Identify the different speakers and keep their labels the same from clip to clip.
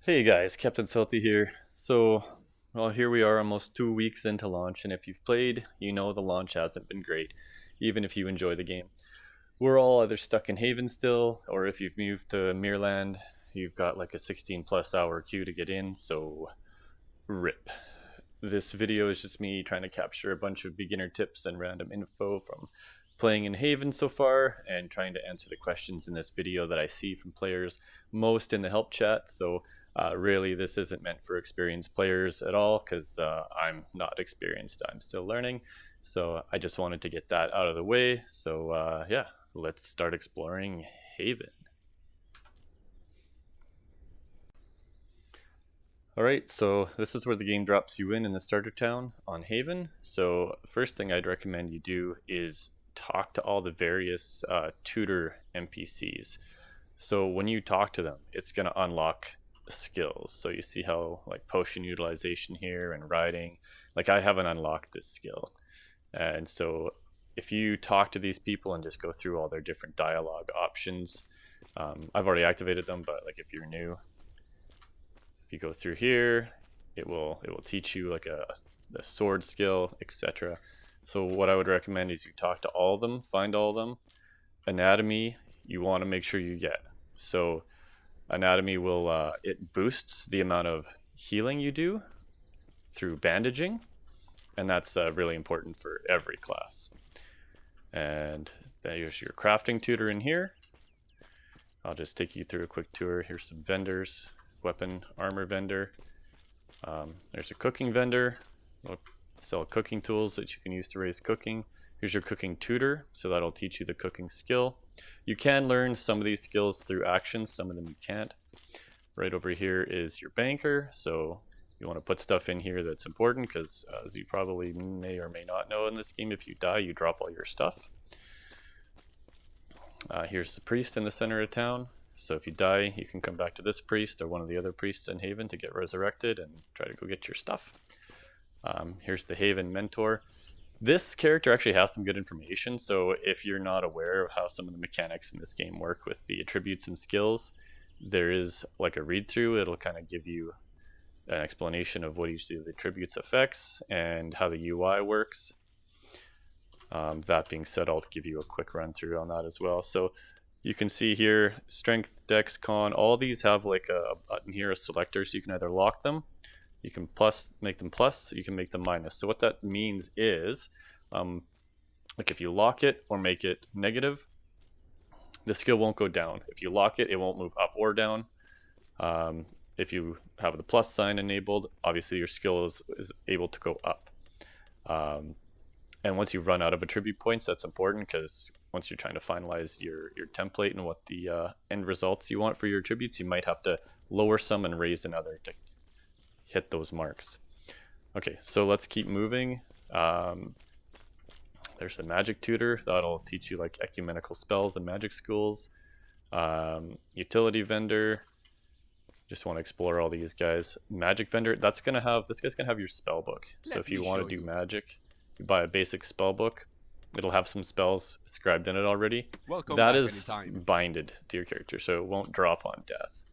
Speaker 1: Hey guys, Captain Salty here. Well, here we are almost 2 weeks into launch, and if you've played, you know the launch hasn't been great, even if you enjoy the game. We're all either stuck in Haven still, or if you've moved to Mirland, you've got like a 16 plus hour queue to get in, so rip. This video is just me trying to capture a bunch of beginner tips and random info from playing in Haven so far, and trying to answer the questions in this video that I see from players most in the help chat. Really, this isn't meant for experienced players at all because I'm not experienced. I'm still learning. So I just wanted to get that out of the way. Yeah, let's start exploring Haven. Alright, so this is where the game drops you in the starter town on Haven. So first thing I'd recommend you do is talk to all the various tutor NPCs. So when you talk to them, it's going to unlock skills. So you see how like potion utilization here and riding, like I haven't unlocked this skill. And so if you talk to these people and just go through all their different dialogue options, I've already activated them, but like if you're new, if you go through here, it will teach you like a sword skill, etc. So what I would recommend is you talk to all of them, find all of them. Anatomy, you want to make sure you get. So anatomy will it boosts the amount of healing you do through bandaging, and that's really important for every class. And there's your crafting tutor in here. I'll just take you through a quick tour. Here's some vendors. Weapon armor vendor. There's a cooking vendor. We'll sell cooking tools that you can use to raise cooking. Here's your cooking tutor, so that'll teach you the cooking skill. You can learn some of these skills through actions, some of them you can't. Right over here is your banker, so you want to put stuff in here that's important because as you probably may or may not know in this game, if you die you drop all your stuff. Here's the priest in the center of town. So if you die, you can come back to this priest or one of the other priests in Haven to get resurrected and try to go get your stuff. Here's the Haven mentor. This character actually has some good information, so if you're not aware of how some of the mechanics in this game work with the attributes and skills, there is like a read through. It'll kind of give you an explanation of what each of the attributes affects and how the UI works. That being said, I'll give you a quick run through on that as well. So you can see here, strength, dex, con, all these have like a button here, a selector, so you can either lock them, you can make them plus, you can make them minus. So what that means is, like if you lock it or make it negative, the skill won't go down. If you lock it, it won't move up or down. If you have the plus sign enabled, obviously your skill is able to go up. And once you run out of attribute points, that's important because once you're trying to finalize your template and what the end results you want for your attributes, you might have to lower some and raise another to hit those marks. Okay, so let's keep moving. There's a magic tutor that'll teach you like ecumenical spells and magic schools. Utility vendor, just want to explore all these guys. Magic vendor, this guy's gonna have your spell book. So if you want to do magic, you buy a basic spell book. It'll have some spells scribed in it already. That is binded to your character, so it won't drop on death,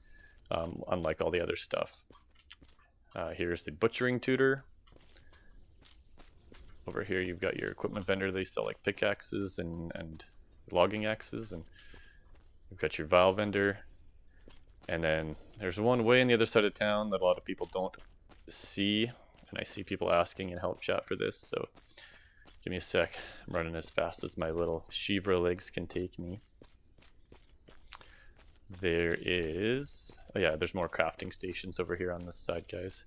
Speaker 1: unlike all the other stuff. Here's the butchering tutor. Over here you've got your equipment vendor. They sell like pickaxes and logging axes, and you've got your vial vendor. And then there's one way on the other side of town that a lot of people don't see, and I see people asking in help chat for this, so give me a sec. I'm running as fast as my little Shivra legs can take me. There is, oh yeah, there's more crafting stations over here on this side, guys.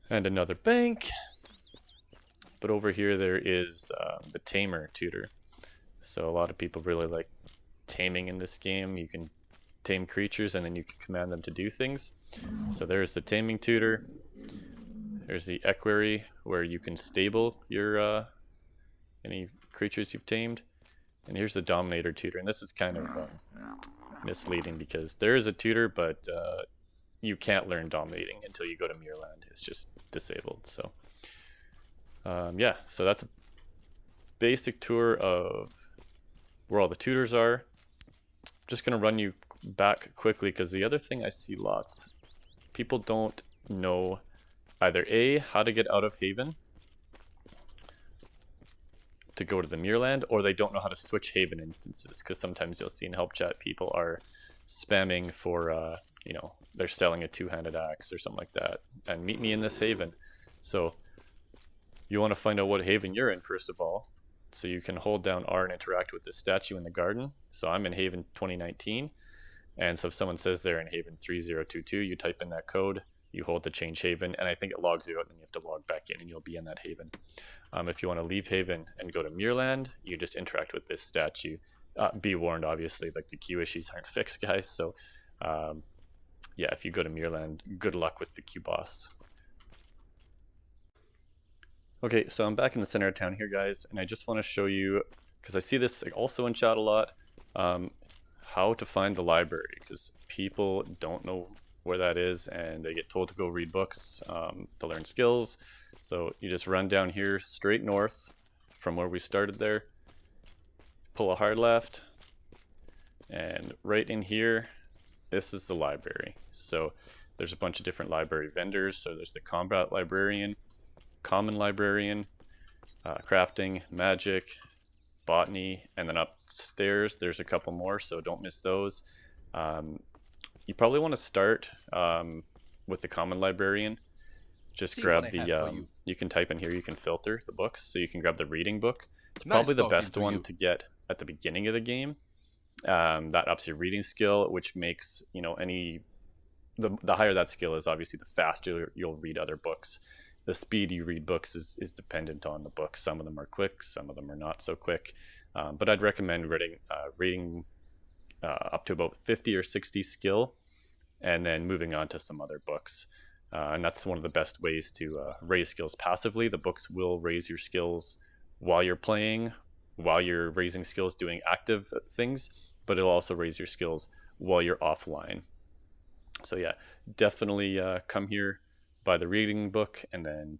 Speaker 1: And another bank. But over here there is the tamer tutor. So a lot of people really like taming in this game. You can tame creatures and then you can command them to do things. So there's the taming tutor. There's the equerry where you can stable your any creatures you've tamed. And here's the dominator tutor, and this is kind of misleading because there is a tutor, but you can't learn dominating until you go to Mirland. It's just disabled. So yeah, so that's a basic tour of where all the tutors are. just gonna run you back quickly because the other thing I see lots, people don't know either A, how to get out of Haven to go to the Mirrorland, or they don't know how to switch Haven instances, because sometimes you'll see in help chat people are spamming for, you know, they're selling a two-handed axe or something like that, and meet me in this Haven. So you want to find out what Haven you're in first of all, so you can hold down R and interact with this statue in the garden. So I'm in Haven 2019, and so if someone says they're in Haven 3022, you type in that code, you hold the change Haven, and I think it logs you out, and then you have to log back in and you'll be in that Haven. If you want to leave Haven and go to Mirrorland, you just interact with this statue. Be warned, obviously, like the queue issues aren't fixed, guys. So, yeah, if you go to Mirrorland, good luck with the queue boss. Okay, so I'm back in the center of town here, guys, and I just want to show you, because I see this also in chat a lot, how to find the library, because people don't know where that is, and they get told to go read books to learn skills. So you just run down here straight north from where we started there, pull a hard left, and right in here, this is the library. So there's a bunch of different library vendors. So there's the combat librarian, common librarian, crafting, magic, botany, and then upstairs there's a couple more, so don't miss those. You probably want to start with the common librarian. Just grab the, you can type in here, you can filter the books, so you can grab the reading book. It's probably the best one to get at the beginning of the game. That ups your reading skill, which makes, you know, the higher that skill is, obviously the faster you'll read other books. The speed you read books is dependent on the book. Some of them are quick, some of them are not so quick. But I'd recommend reading up to about 50 or 60 skill, and then moving on to some other books. And that's one of the best ways to raise skills passively. The books will raise your skills while you're playing, while you're raising skills doing active things, but it'll also raise your skills while you're offline. So yeah, definitely come here, buy the reading book, and then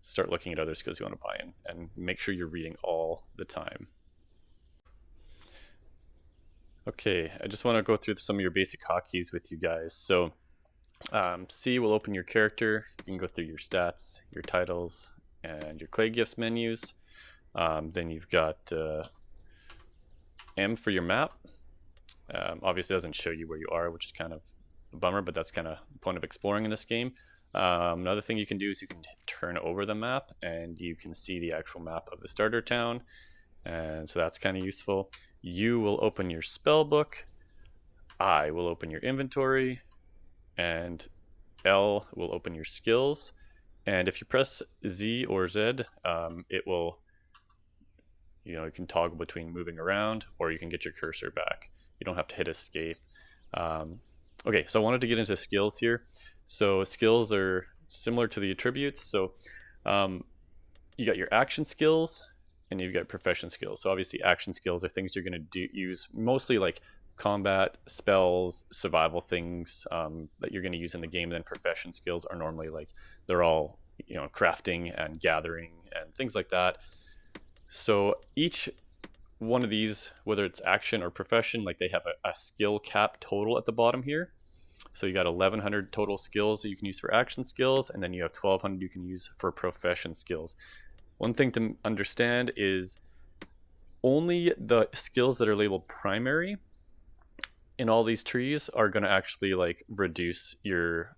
Speaker 1: start looking at other skills you want to buy in, and make sure you're reading all the time. Okay, I just want to go through some of your basic hotkeys with you guys. So C will open your character. You can go through your stats, your titles, and your Clade gifts menus. Then you've got M for your map. Obviously it doesn't show you where you are, which is kind of a bummer, but that's kind of the point of exploring in this game. Another thing you can do is you can turn over the map, and you can see the actual map of the starter town, and so that's kind of useful. U will open your spell book. I will open your inventory, and L will open your skills. And if you press Z or Z, it will, you can toggle between moving around, or you can get your cursor back. You don't have to hit escape. Okay, so I wanted to get into skills here. So skills are similar to the attributes. So you got your action skills, and you've got profession skills. So obviously action skills are things you're going to use mostly like combat, spells, survival things that you're going to use in the game. And then profession skills are normally like, they're all, crafting and gathering and things like that. So each one of these, whether it's action or profession, like they have a skill cap total at the bottom here. So you got 1100 total skills that you can use for action skills, and then you have 1200 you can use for profession skills. One thing to understand is only the skills that are labeled primary in all these trees are going to actually like reduce your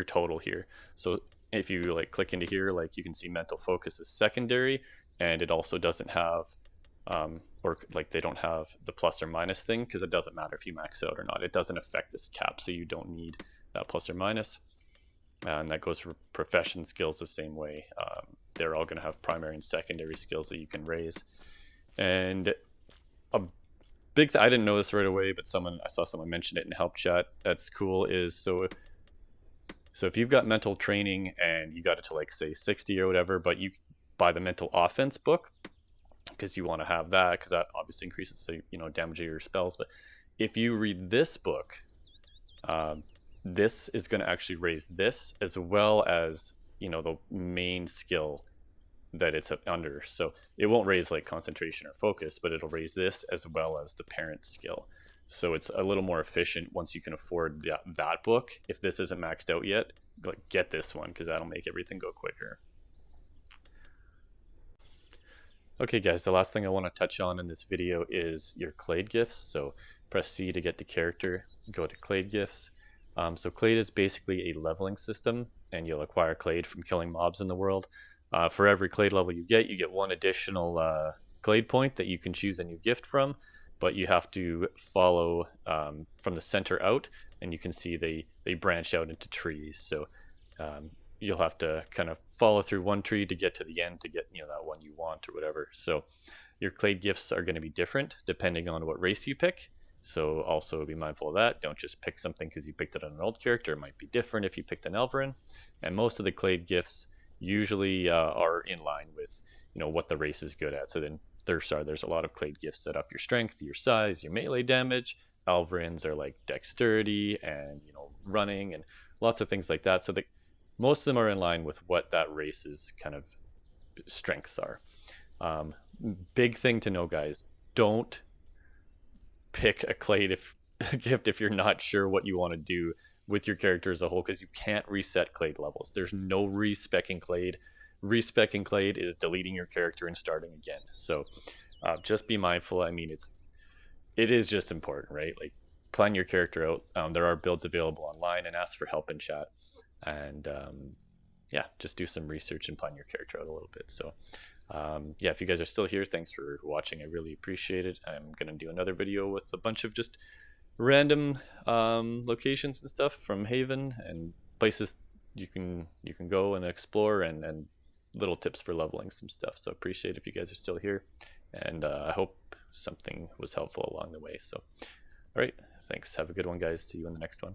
Speaker 1: total here. So if you like click into here, like you can see mental focus is secondary, and it also doesn't have or like they don't have the plus or minus thing, because it doesn't matter if you max out or not. It doesn't affect this cap, so you don't need that plus or minus. And that goes for profession skills the same way. They're all going to have primary and secondary skills that you can raise. And a big thing, I didn't know this right away, but I saw someone mention it in help chat. That's cool. Is so if you've got mental training and you got it to like say 60 or whatever, but you buy the mental offense book because you want to have that, because that obviously increases damage of your spells. But if you read this book, this is going to actually raise this as well as the main skill that it's under. So it won't raise like concentration or focus, but it'll raise this as well as the parent skill. So it's a little more efficient once you can afford that book. If this isn't maxed out yet, like get this one because that'll make everything go quicker. Okay guys, the last thing I want to touch on in this video is your Clade gifts. So press C to get to character, go to Clade gifts. So Clade is basically a leveling system, and you'll acquire Clade from killing mobs in the world. For every Clade level you get one additional Clade point that you can choose a new gift from, but you have to follow from the center out, and you can see they branch out into trees. So you'll have to kind of follow through one tree to get to the end to get that one you want or whatever. So your Clade gifts are going to be different depending on what race you pick. So also be mindful of that. Don't just pick something because you picked it on an old character. It might be different if you picked an Elverin. And most of the Clade gifts usually are in line with what the race is good at. So then there's a lot of Clade gifts that up your strength, your size, your melee damage. Elverins are like dexterity and running and lots of things like that. So most of them are in line with what that race's kind of strengths are. Big thing to know, guys, don't pick a Clade gift if you're not sure what you want to do with your character as a whole, because you can't reset Clade levels. There's no respecking Clade. Respecking Clade is deleting your character and starting again. So just be mindful. I mean, it is just important, right? Like, plan your character out. There are builds available online, and ask for help in chat. And yeah, just do some research and plan your character out a little bit. So yeah, if you guys are still here, thanks for watching. I really appreciate it. I'm gonna do another video with a bunch of just random locations and stuff from Haven and places you can go and explore, and little tips for leveling some stuff. So appreciate if you guys are still here, and I hope something was helpful along the way. So all right, thanks. Have a good one, guys. See you in the next one.